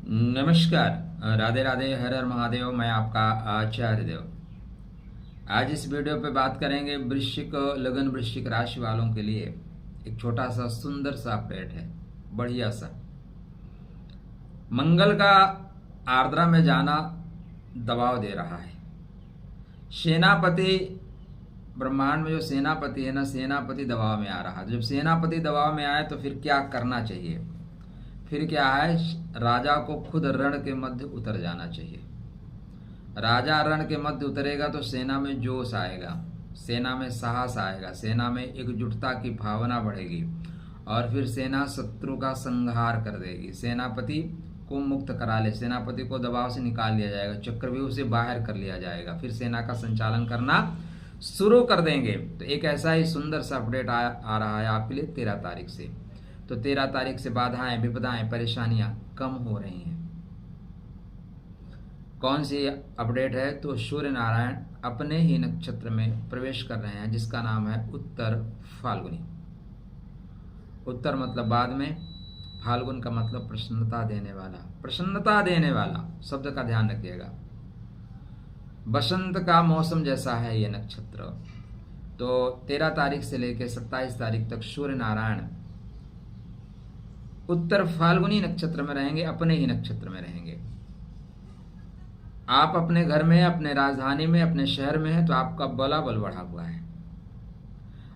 नमस्कार, राधे राधे, हर हर महादेव। मैं आपका आचार्य देव। आज इस वीडियो पे बात करेंगे वृश्चिक लगन, वृश्चिक राशि वालों के लिए एक छोटा सा सुंदर सा अपडेट है, बढ़िया सा। मंगल का आर्द्रा में जाना दबाव दे रहा है। सेनापति, ब्रह्मांड में जो सेनापति है ना, सेनापति दबाव में आ रहा है। जब सेनापति दबाव में आए तो फिर क्या करना चाहिए? फिर क्या है, राजा को खुद रण के मध्य उतर जाना चाहिए। राजा रण के मध्य उतरेगा तो सेना में जोश आएगा, सेना में साहस आएगा, सेना में एकजुटता की भावना बढ़ेगी और फिर सेना शत्रु का संहार कर देगी। सेनापति को मुक्त करा ले, सेनापति को दबाव से निकाल लिया जाएगा, चक्रव्यूह से बाहर कर लिया जाएगा, फिर सेना का संचालन करना शुरू कर देंगे। तो एक ऐसा ही सुंदर सा अपडेट आ रहा है आपके लिए 13 तारीख से। तो 13 तारीख से बाधाएं, विपदाएं, परेशानियां कम हो रही हैं। कौन सी अपडेट है? तो सूर्य नारायण अपने ही नक्षत्र में प्रवेश कर रहे हैं, जिसका नाम है उत्तर फाल्गुनी। उत्तर मतलब बाद में, फाल्गुन का मतलब प्रसन्नता देने वाला। प्रसन्नता देने वाला शब्द का ध्यान रखिएगा। बसंत का मौसम जैसा है ये नक्षत्र। तो 13 तारीख से लेकर 27 तारीख तक सूर्य नारायण उत्तर फाल्गुनी नक्षत्र में रहेंगे, अपने ही नक्षत्र में रहेंगे। आप अपने घर में, अपने राजधानी में, अपने शहर में है तो आपका बलाबल बढ़ा हुआ है।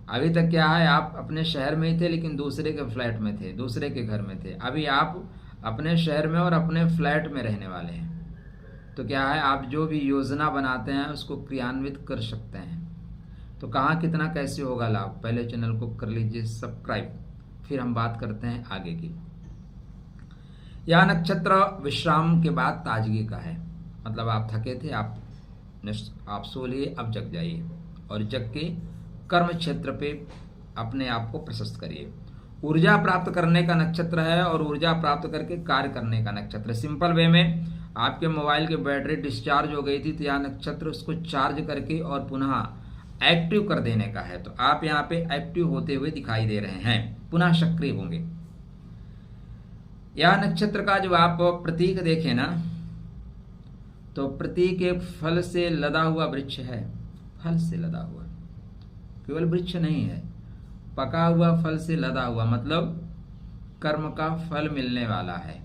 अभी तक क्या है, आप अपने शहर में ही थे लेकिन दूसरे के फ्लैट में थे, दूसरे के घर में थे। अभी आप अपने शहर में और अपने फ्लैट में रहने वाले हैं। तो क्या है, आप जो भी योजना बनाते हैं उसको क्रियान्वित कर सकते हैं। तो कहाँ, कितना, कैसे होगा लाभ? पहले चैनल को कर लीजिए सब्सक्राइब, फिर हम बात करते हैं आगे की। यह नक्षत्र विश्राम के बाद ताजगी का है। मतलब आप थके थे, आप सो लिए, अब जग जाइए और जग के कर्म क्षेत्र पे अपने आप को प्रशस्त करिए। ऊर्जा प्राप्त करने का नक्षत्र है और ऊर्जा प्राप्त करके कार्य करने का नक्षत्र। सिंपल वे में, आपके मोबाइल की बैटरी डिस्चार्ज हो गई थी तो यह नक्षत्र उसको चार्ज करके और पुनः एक्टिव कर देने का है। तो आप यहाँ पे एक्टिव होते हुए दिखाई दे रहे हैं, पुनः सक्रिय होंगे। यह नक्षत्र का जो आप प्रतीक देखें ना, तो प्रतीक एक फल से लदा हुआ वृक्ष है। फल से लदा हुआ, केवल वृक्ष नहीं है, पका हुआ फल से लदा हुआ, मतलब कर्म का फल मिलने वाला है।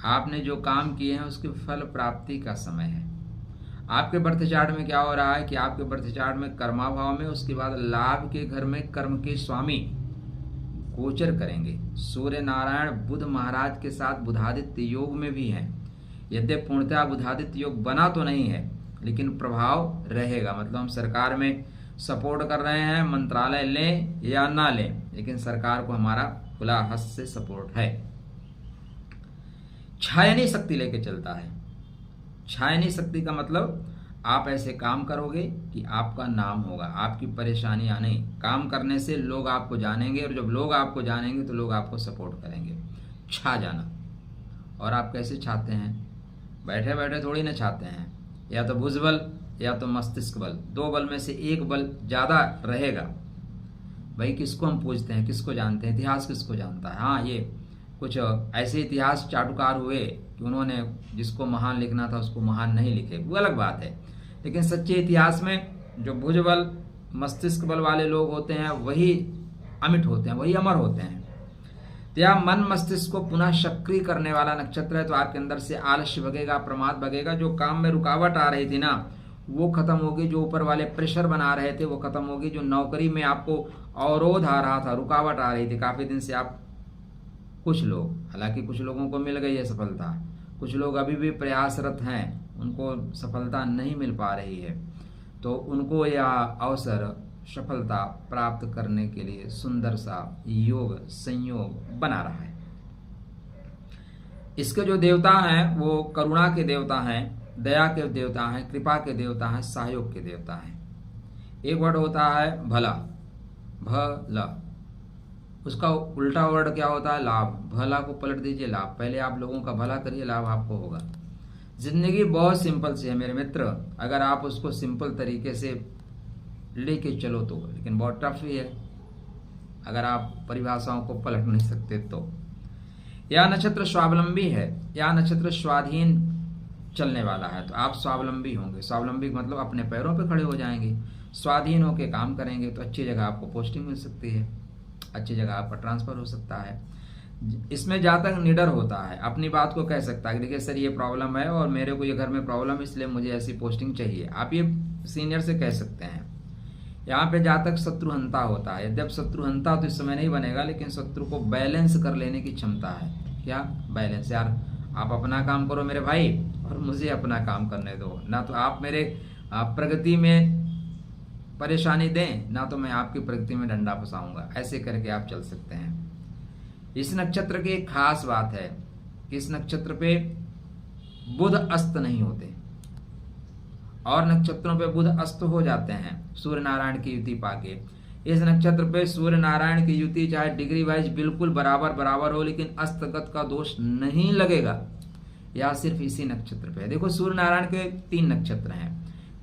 आपने जो काम किए हैं उसके फल प्राप्ति का समय है। आपके बर्थ चार्ट में क्या हो रहा है कि आपके बर्थ चार्ट में कर्माभाव में, उसके बाद लाभ के घर में कर्म के स्वामी गोचर करेंगे। सूर्य नारायण बुध महाराज के साथ बुधादित्य योग में भी हैं। यद्यपि पूर्णतः बुधादित्य योग बना तो नहीं है लेकिन प्रभाव रहेगा। मतलब हम सरकार में सपोर्ट कर रहे हैं, मंत्रालय लें या ना लें, लेकिन सरकार को हमारा खुला हस्त से सपोर्ट है। छायनी शक्ति लेके चलता है। छायनी शक्ति का मतलब आप ऐसे काम करोगे कि आपका नाम होगा, आपकी परेशानियां नहीं। काम करने से लोग आपको जानेंगे और जब लोग आपको जानेंगे तो लोग आपको सपोर्ट करेंगे। छा जाना। और आप कैसे छाते हैं? बैठे बैठे थोड़ी ना छाते हैं, या तो भुजबल या तो मस्तिष्क बल, दो बल में से एक बल ज्यादा रहेगा। भाई किसको हम पूछते हैं, किसको जानते हैं? इतिहास किसको जानता है? हाँ, ये कुछ ऐसे इतिहास चाटुकार हुए कि उन्होंने जिसको महान लिखना था उसको महान नहीं लिखे, वो अलग बात है। लेकिन सच्चे इतिहास में जो भुजबल, मस्तिष्क बल वाले लोग होते हैं वही अमिट होते हैं, वही अमर होते हैं। तो यह मन मस्तिष्क को पुनः सक्रिय करने वाला नक्षत्र है। तो आपके अंदर से आलस्य भगेगा, प्रमाद भगेगा। जो काम में रुकावट आ रही थी ना वो खत्म होगी, जो ऊपर वाले प्रेशर बना रहे थे वो खत्म होगी, जो नौकरी में आपको अवरोध आ रहा था, रुकावट आ रही थी काफी दिन से, आप कुछ लोग, हालांकि कुछ लोगों को मिल गई है सफलता, कुछ लोग अभी भी प्रयासरत हैं, उनको सफलता नहीं मिल पा रही है, तो उनको यह अवसर सफलता प्राप्त करने के लिए सुंदर सा योग संयोग बना रहा है। इसके जो देवता हैं वो करुणा के देवता हैं, दया के देवता हैं, कृपा के देवता हैं, सहयोग के देवता हैं। एक वर्ड होता है भला, भला, उसका उल्टा वर्ड क्या होता है? लाभ। भला को पलट दीजिए लाभ। पहले आप लोगों का भला करिए, लाभ आपको होगा। जिंदगी बहुत सिंपल सी है मेरे मित्र, अगर आप उसको सिंपल तरीके से लेके चलो तो, लेकिन बहुत टफ भी है अगर आप परिभाषाओं को पलट नहीं सकते तो। यह नक्षत्र स्वावलंबी है, यह नक्षत्र स्वाधीन चलने वाला है, तो आप स्वावलंबी होंगे। स्वावलंबी मतलब अपने पैरों पे खड़े हो जाएंगे, स्वाधीन होकर काम करेंगे, तो अच्छी जगह आपको पोस्टिंग मिल सकती है, अच्छी जगह आपका ट्रांसफर हो सकता है। इसमें जातक निडर होता है, अपनी बात को कह सकता है कि देखिए सर ये प्रॉब्लम है और मेरे को ये घर में प्रॉब्लम है, इसलिए मुझे ऐसी पोस्टिंग चाहिए, आप ये सीनियर से कह सकते हैं। यहाँ पे जातक शत्रुहंता होता है, जब शत्रुहंता तो इस समय नहीं बनेगा, लेकिन शत्रु को बैलेंस कर लेने की क्षमता है। क्या बैलेंस? यार आप अपना काम करो मेरे भाई और मुझे अपना काम करने दो, ना तो आप मेरे प्रगति में परेशानी दें, ना तो मैं आपकी प्रगति में डंडा फंसाऊंगा। ऐसे करके आप चल सकते हैं। इस नक्षत्र की एक खास बात है कि इस नक्षत्र पे बुध अस्त नहीं होते, और नक्षत्रों पे बुध अस्त हो जाते हैं सूर्य नारायण की युति पाके। इस नक्षत्र पे सूर्य नारायण की युति चाहे डिग्री वाइज बिल्कुल बराबर हो, लेकिन अस्तगत का दोष नहीं लगेगा, या सिर्फ इसी नक्षत्र पे है। देखो सूर्य नारायण के 3 नक्षत्र हैं।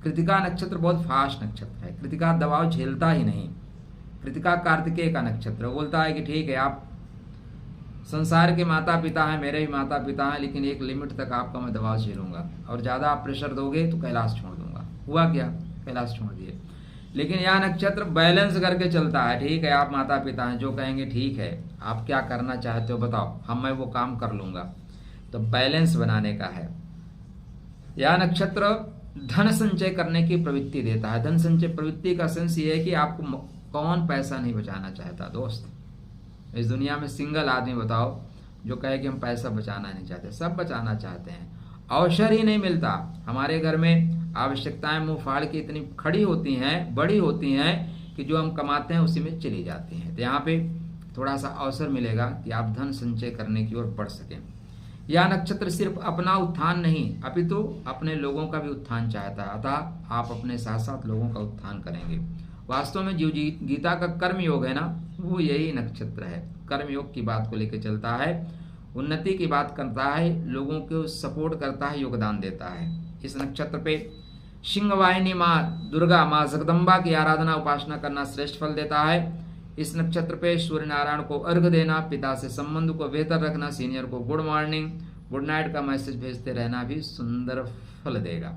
कृतिका नक्षत्र बहुत फास्ट नक्षत्र है, कृतिका दबाव झेलता ही नहीं। कृतिका कार्तिकेय का नक्षत्र बोलता है कि ठीक है आप संसार के माता पिता हैं, मेरे भी माता पिता हैं, लेकिन एक लिमिट तक आपका मैं दबाव झेलूंगा, और ज्यादा आप प्रेशर दोगे तो कैलाश छोड़ दूंगा। हुआ क्या? कैलाश छोड़ दिए। लेकिन यह नक्षत्र बैलेंस करके चलता है, ठीक है आप माता पिता हैं, जो कहेंगे ठीक है, आप क्या करना चाहते हो बताओ, मैं वो काम कर लूंगा। तो बैलेंस बनाने का है। यह नक्षत्र धन संचय करने की प्रवृत्ति देता है। धन संचय प्रवृत्ति का सेंस ये है कि आपको कौन पैसा नहीं बचाना चाहता दोस्त? इस दुनिया में सिंगल आदमी बताओ जो कहे कि हम पैसा बचाना नहीं चाहते, सब बचाना चाहते हैं, अवसर ही नहीं मिलता। हमारे घर में आवश्यकताएं मुंह फाड़ के इतनी खड़ी होती हैं, बड़ी होती हैं कि जो हम कमाते हैं उसी में चली जाती हैं। तो यहाँ पे थोड़ा सा अवसर मिलेगा कि आप धन संचय करने की ओर बढ़ सकें। यह नक्षत्र सिर्फ अपना उत्थान नहीं अपितु अपने लोगों का भी उत्थान चाहता है, अतः आप अपने साथ साथ लोगों का उत्थान करेंगे। वास्तव में जो गीता का कर्म योग है ना, वो यही नक्षत्र है। कर्म योग की बात को लेकर चलता है, उन्नति की बात करता है, लोगों को सपोर्ट करता है, योगदान देता है। इस नक्षत्र पे सिंहवाहिनी माँ दुर्गा, माँ जगदम्बा की आराधना उपासना करना श्रेष्ठ फल देता है। इस नक्षत्र पे सूर्य नारायण को अर्घ देना, पिता से संबंध को बेहतर रखना, सीनियर को गुड मॉर्निंग गुड नाइट का मैसेज भेजते रहना भी सुंदर फल देगा।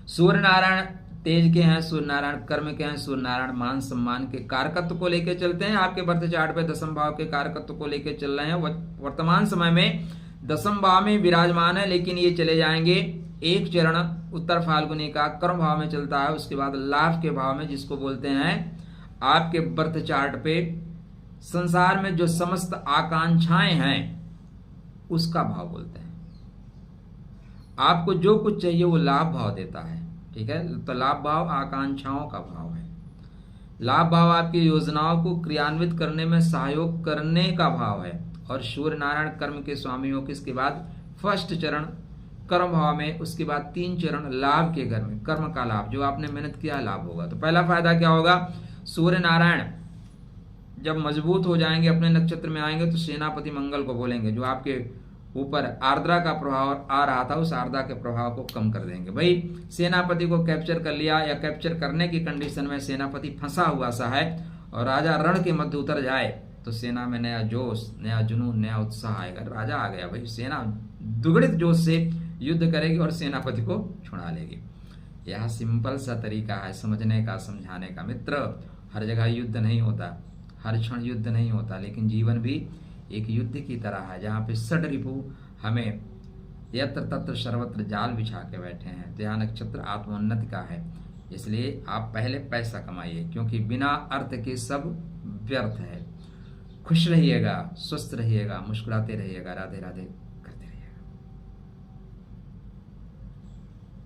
सूर्य नारायण तेज के हैं, सूर्य नारायण कर्म के हैं, सूर्य नारायण मान सम्मान के कारकत्व को लेकर चलते हैं। आपके बर्थ चार्ट पे 10वें भाव के कारकत्व को लेकर चल रहे हैं। वर्तमान समय में 10वें भाव में विराजमान है, लेकिन ये चले जाएंगे एक चरण उत्तर फाल्गुनी का कर्म भाव में चलता है, उसके बाद लाभ के भाव में, जिसको बोलते हैं आपके बर्थ चार्ट पे संसार में जो समस्त आकांक्षाएं हैं उसका भाव बोलते हैं। आपको जो कुछ चाहिए वो लाभ भाव देता है, ठीक है। तो लाभ भाव आकांक्षाओं का भाव है। लाभ भाव आपकी योजनाओं को क्रियान्वित करने में सहयोग करने का भाव है। और सूर्य नारायण कर्म के स्वामी हो, किसके बाद फर्स्ट चरण कर्म भाव में, उसके बाद 3 चरण लाभ के घर में, कर्म का लाभ, जो आपने मेहनत किया लाभ होगा। तो पहला फायदा क्या होगा? सूर्य नारायण जब मजबूत हो जाएंगे, अपने नक्षत्र में आएंगे, तो सेनापति मंगल को बोलेंगे, जो आपके ऊपर आर्द्रा का प्रभाव आ रहा था उस आर्द्रा के प्रभाव को कम कर देंगे। भाई सेनापति को कैप्चर कर लिया, या कैप्चर करने की कंडीशन में सेनापति फंसा हुआ सा है और राजा रण के मध्य उतर जाए, तो सेना में नया जोश, नया जुनून, नया उत्साह आएगा। राजा आ गया भाई, सेना दुगणित जोश से युद्ध करेगी और सेनापति को छुड़ा लेगी। यह सिंपल सा तरीका है समझने का, समझाने का। मित्र, हर जगह युद्ध नहीं होता, हर क्षण युद्ध नहीं होता, लेकिन जीवन भी एक युद्ध की तरह है, जहाँ पे षड रिपु हमें यत्र तत्र सर्वत्र जाल बिछा के बैठे हैं। तो यह नक्षत्र आत्मोन्नति का है, इसलिए आप पहले पैसा कमाइए, क्योंकि बिना अर्थ के सब व्यर्थ है। खुश रहिएगा, स्वस्थ रहिएगा, मुस्कुराते रहिएगा। राधे राधे।